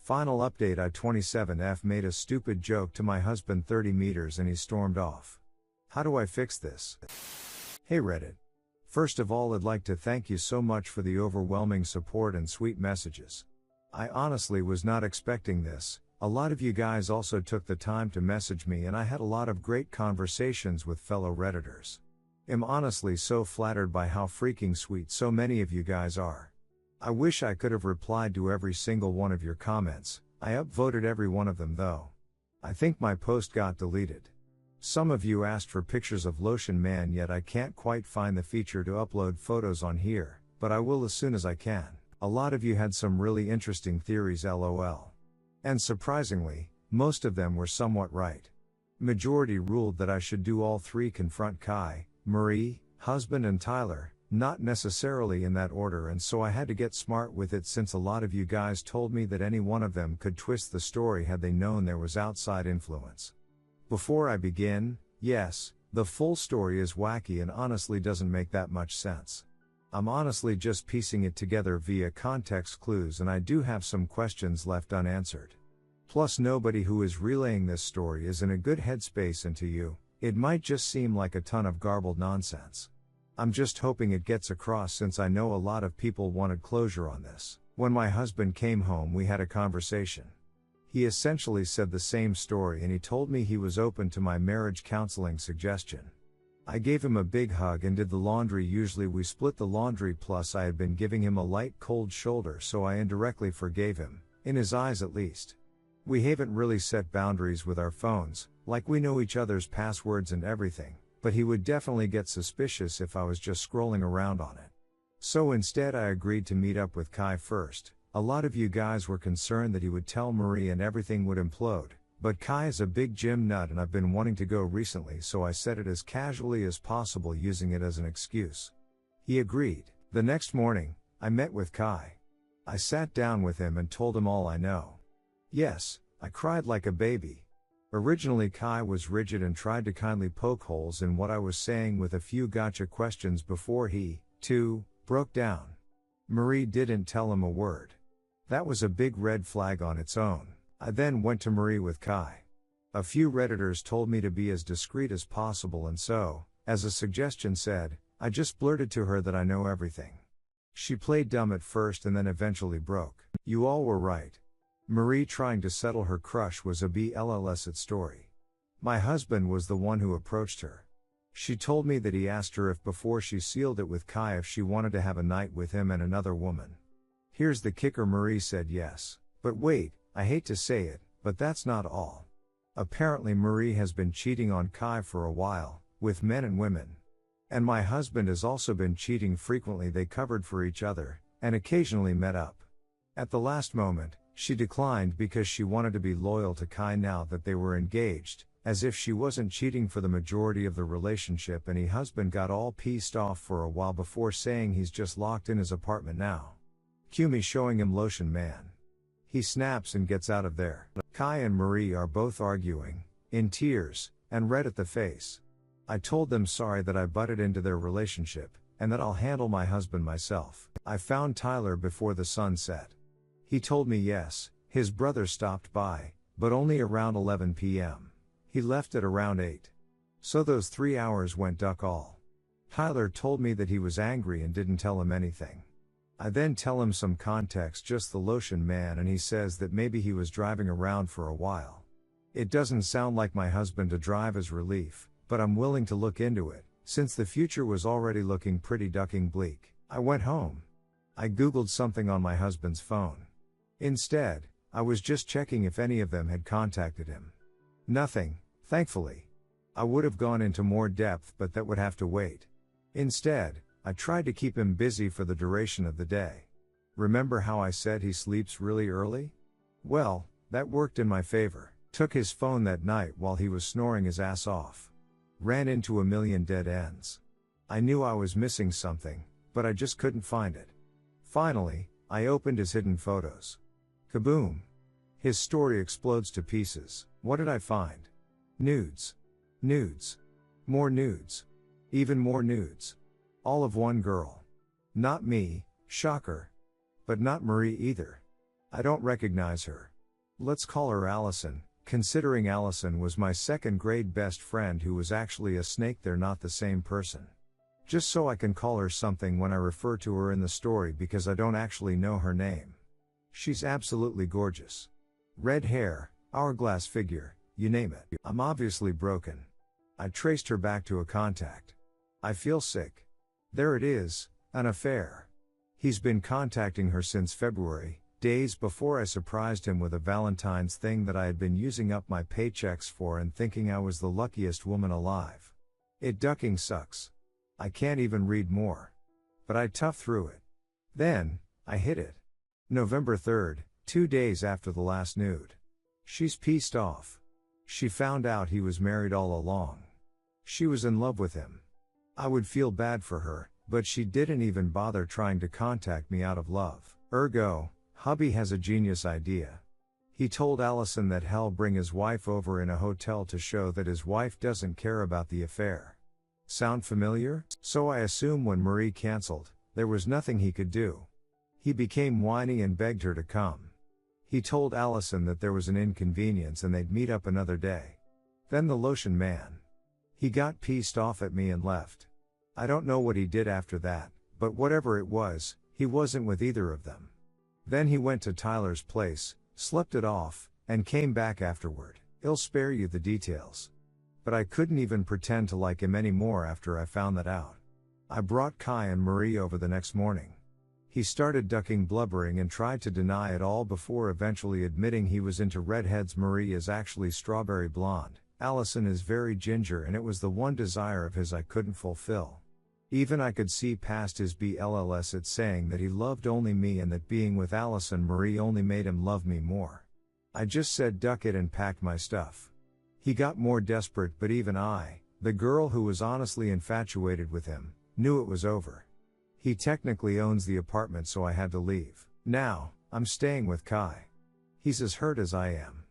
Final update: I-27F made a stupid joke to my husband 30 meters and he stormed off. How do I fix this? Hey Reddit. First of all, I'd like to thank you so much for the overwhelming support and sweet messages. I honestly was not expecting this. A lot of you guys also took the time to message me and I had a lot of great conversations with fellow Redditors. I'm honestly so flattered by how freaking sweet so many of you guys are. I wish I could have replied to every single one of your comments. I upvoted every one of them though. I think my post got deleted. Some of you asked for pictures of Lotion Man, yet I can't quite find the feature to upload photos on here, but I will as soon as I can. A lot of you had some really interesting theories, lol. And surprisingly, most of them were somewhat right. Majority ruled that I should do all three: confront Kai, Marie, husband and Tyler, not necessarily in that order, and so I had to get smart with it since a lot of you guys told me that any one of them could twist the story had they known there was outside influence. Before I begin, yes, the full story is wacky and honestly doesn't make that much sense. I'm honestly just piecing it together via context clues, and I do have some questions left unanswered. Plus, nobody who is relaying this story is in a good headspace, and to you, it might just seem like a ton of garbled nonsense. I'm just hoping it gets across since I know a lot of people wanted closure on this. When my husband came home, we had a conversation. He essentially said the same story and he told me he was open to my marriage counseling suggestion. I gave him a big hug and did the laundry. Usually we split the laundry, plus I had been giving him a light cold shoulder, so I indirectly forgave him, in his eyes at least. We haven't really set boundaries with our phones, like we know each other's passwords and everything, but he would definitely get suspicious if I was just scrolling around on it. So instead I agreed to meet up with Kai first. A lot of you guys were concerned that he would tell Marie and everything would implode, but Kai is a big gym nut and I've been wanting to go recently, so I said it as casually as possible, using it as an excuse. He agreed. The next morning, I met with Kai. I sat down with him and told him all I know. Yes, I cried like a baby. Originally Kai was rigid and tried to kindly poke holes in what I was saying with a few gotcha questions before he, too, broke down. Marie didn't tell him a word. That was a big red flag on its own. I then went to Marie with Kai. A few Redditors told me to be as discreet as possible, and so, as a suggestion said, I just blurted to her that I know everything. She played dumb at first and then eventually broke. You all were right. Marie trying to settle her crush was a BLLS story. My husband was the one who approached her. She told me that he asked her if before she sealed it with Kai if she wanted to have a night with him and another woman. Here's the kicker: Marie said yes. But wait, I hate to say it, but that's not all. Apparently Marie has been cheating on Kai for a while, with men and women. And my husband has also been cheating frequently. They covered for each other, and occasionally met up. At the last moment, she declined because she wanted to be loyal to Kai now that they were engaged, as if she wasn't cheating for the majority of the relationship, and her husband got all pissed off for a while before saying he's just locked in his apartment now. Cue me showing him Lotion Man. He snaps and gets out of there. Kai and Marie are both arguing, in tears, and red at the face. I told them sorry that I butted into their relationship, and that I'll handle my husband myself. I found Tyler before the sun set. He told me yes, his brother stopped by, but only around 11 p.m. He left at around 8. So those 3 hours went duck all. Tyler told me that he was angry and didn't tell him anything. I then tell him some context, just the Lotion Man, and he says that maybe he was driving around for a while. It doesn't sound like my husband to drive as relief, but I'm willing to look into it, since the future was already looking pretty ducking bleak. I went home. I googled something on my husband's phone. Instead, I was just checking if any of them had contacted him. Nothing, thankfully. I would have gone into more depth, but that would have to wait. Instead, I tried to keep him busy for the duration of the day. Remember how I said he sleeps really early? Well, that worked in my favor. Took his phone that night while he was snoring his ass off. Ran into a million dead ends. I knew I was missing something, but I just couldn't find it. Finally, I opened his hidden photos. Kaboom! His story explodes to pieces. What did I find? Nudes. Nudes. More nudes. Even more nudes. All of one girl. Not me, shocker. But not Marie either. I don't recognize her. Let's call her Allison, considering Allison was my second grade best friend who was actually a snake. They're not the same person. Just so I can call her something when I refer to her in the story because I don't actually know her name. She's absolutely gorgeous. Red hair, hourglass figure, you name it. I'm obviously broken. I traced her back to a contact. I feel sick. There it is, an affair. He's been contacting her since February, days before I surprised him with a Valentine's thing that I had been using up my paychecks for and thinking I was the luckiest woman alive. It ducking sucks. I can't even read more. But I tough through it. Then, I hit it. November 3rd, 2 days after the last nude. She's pissed off. She found out he was married all along. She was in love with him. I would feel bad for her, but she didn't even bother trying to contact me out of love. Ergo, hubby has a genius idea. He told Allison that he'll bring his wife over in a hotel to show that his wife doesn't care about the affair. Sound familiar? So I assume when Marie canceled, there was nothing he could do. He became whiny and begged her to come. He told Allison that there was an inconvenience and they'd meet up another day. Then the lotion man. He got pissed off at me and left. I don't know what he did after that, but whatever it was, he wasn't with either of them. Then he went to Tyler's place, slept it off, and came back afterward. I'll spare you the details. But I couldn't even pretend to like him anymore after I found that out. I brought Kai and Marie over the next morning. He started ducking, blubbering, and tried to deny it all before eventually admitting he was into redheads. Marie is actually strawberry blonde. Allison is very ginger, and it was the one desire of his I couldn't fulfill. Even I could see past his BLLS at saying that he loved only me and that being with Allison Marie only made him love me more. I just said duck it and packed my stuff. He got more desperate, but even I, the girl who was honestly infatuated with him, knew it was over. He technically owns the apartment, so I had to leave. Now, I'm staying with Kai. He's as hurt as I am.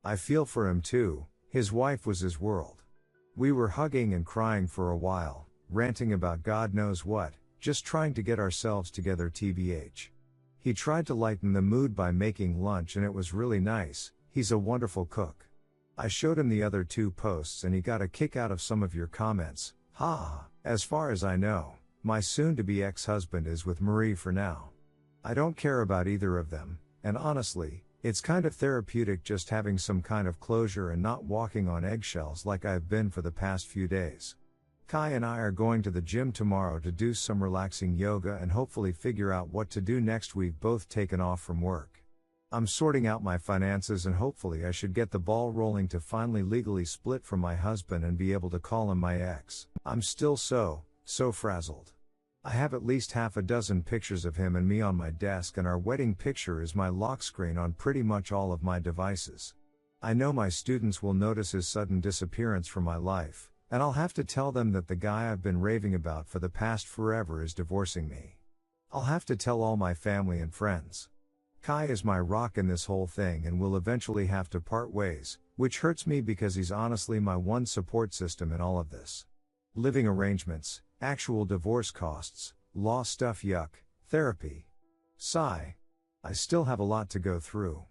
I feel for him too. His wife was his world. We were hugging and crying for a while, ranting about God knows what, just trying to get ourselves together tbh. He tried to lighten the mood by making lunch and it was really nice. He's a wonderful cook. I showed him the other 2 posts and he got a kick out of some of your comments. Ha! As far as I know, my soon-to-be ex-husband is with Marie for now. I don't care about either of them, and honestly, it's kind of therapeutic just having some kind of closure and not walking on eggshells like I've been for the past few days. Kai and I are going to the gym tomorrow to do some relaxing yoga and hopefully figure out what to do next. We've both taken off from work. I'm sorting out my finances and hopefully I should get the ball rolling to finally legally split from my husband and be able to call him my ex. I'm still so frazzled. I have at least half a dozen pictures of him and me on my desk, and our wedding picture is my lock screen on pretty much all of my devices. I know my students will notice his sudden disappearance from my life, and I'll have to tell them that the guy I've been raving about for the past forever is divorcing me. I'll have to tell all my family and friends. Kai is my rock in this whole thing and will eventually have to part ways, which hurts me because he's honestly my one support system in all of this. Living arrangements, actual divorce costs, law stuff, yuck, therapy. Sigh. I still have a lot to go through.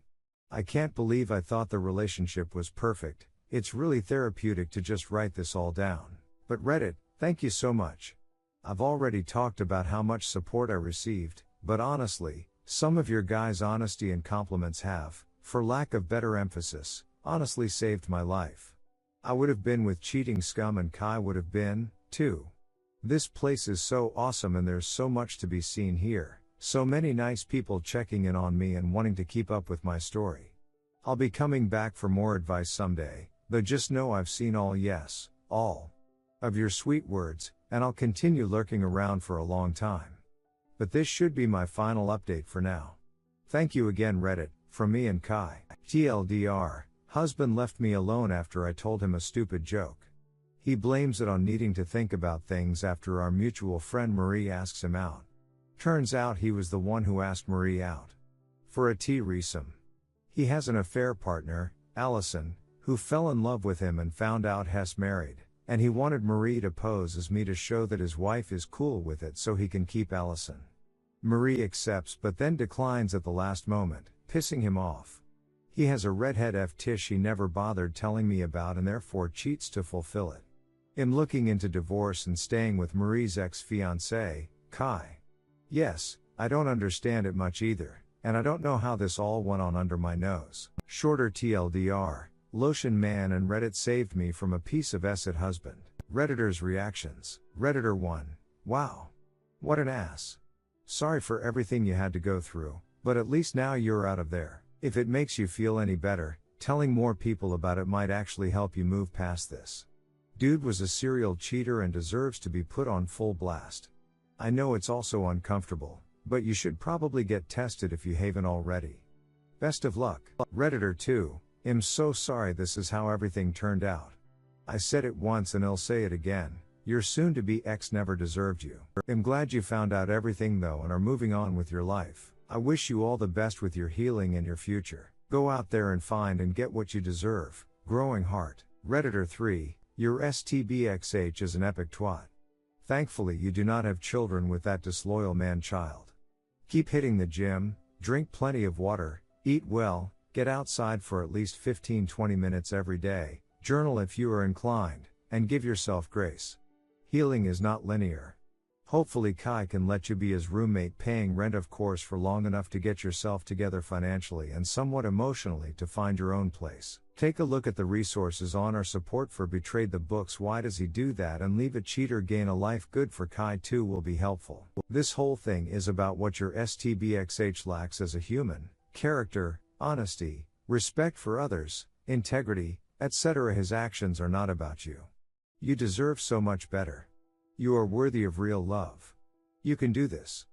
I can't believe I thought the relationship was perfect. It's really therapeutic to just write this all down. But Reddit, thank you so much. I've already talked about how much support I received, but honestly, some of your guys' honesty and compliments have, for lack of better emphasis, honestly saved my life. I would have been with cheating scum and Kai would have been, too. This place is so awesome and there's so much to be seen here, so many nice people checking in on me and wanting to keep up with my story. I'll be coming back for more advice someday, though just know I've seen all of your sweet words, and I'll continue lurking around for a long time. But this should be my final update for now. Thank you again Reddit, from me and Kai. TLDR, husband left me alone after I told him a stupid joke. He blames it on needing to think about things after our mutual friend Marie asks him out. Turns out he was the one who asked Marie out. For a threesome. He has an affair partner, Allison, who fell in love with him and found out Hess married, and he wanted Marie to pose as me to show that his wife is cool with it so he can keep Allison. Marie accepts but then declines at the last moment, pissing him off. He has a redhead fetish he never bothered telling me about and therefore cheats to fulfill it. I'm looking into divorce and staying with Marie's ex-fiancé, Kai. Yes, I don't understand it much either, and I don't know how this all went on under my nose. Shorter TLDR, Lotion Man and Reddit saved me from a piece of acid husband. Redditors' reactions. Redditor 1. Wow. What an ass. Sorry for everything you had to go through, but at least now you're out of there. If it makes you feel any better, telling more people about it might actually help you move past this. Dude was a serial cheater and deserves to be put on full blast. I know it's also uncomfortable, but you should probably get tested if you haven't already. Best of luck. Redditor 2. I'm so sorry this is how everything turned out. I said it once and I'll say it again, your soon-to-be ex never deserved you. I'm glad you found out everything though and are moving on with your life. I wish you all the best with your healing and your future. Go out there and find and get what you deserve. Growing heart. Redditor 3. Your STBXH is an epic twat. Thankfully you do not have children with that disloyal man-child. Keep hitting the gym, drink plenty of water, eat well, get outside for at least 15-20 minutes every day, journal if you are inclined, and give yourself grace. Healing is not linear. Hopefully Kai can let you be his roommate paying rent of course for long enough to get yourself together financially and somewhat emotionally to find your own place. Take a look at the resources on our support for Betrayed the books Why Does He Do That and Leave a Cheater Gain a Life Good for Kai too will be helpful. This whole thing is about what your STBXH lacks as a human: character, honesty, respect for others, integrity, etc. His actions are not about you. You deserve so much better. You are worthy of real love. You can do this.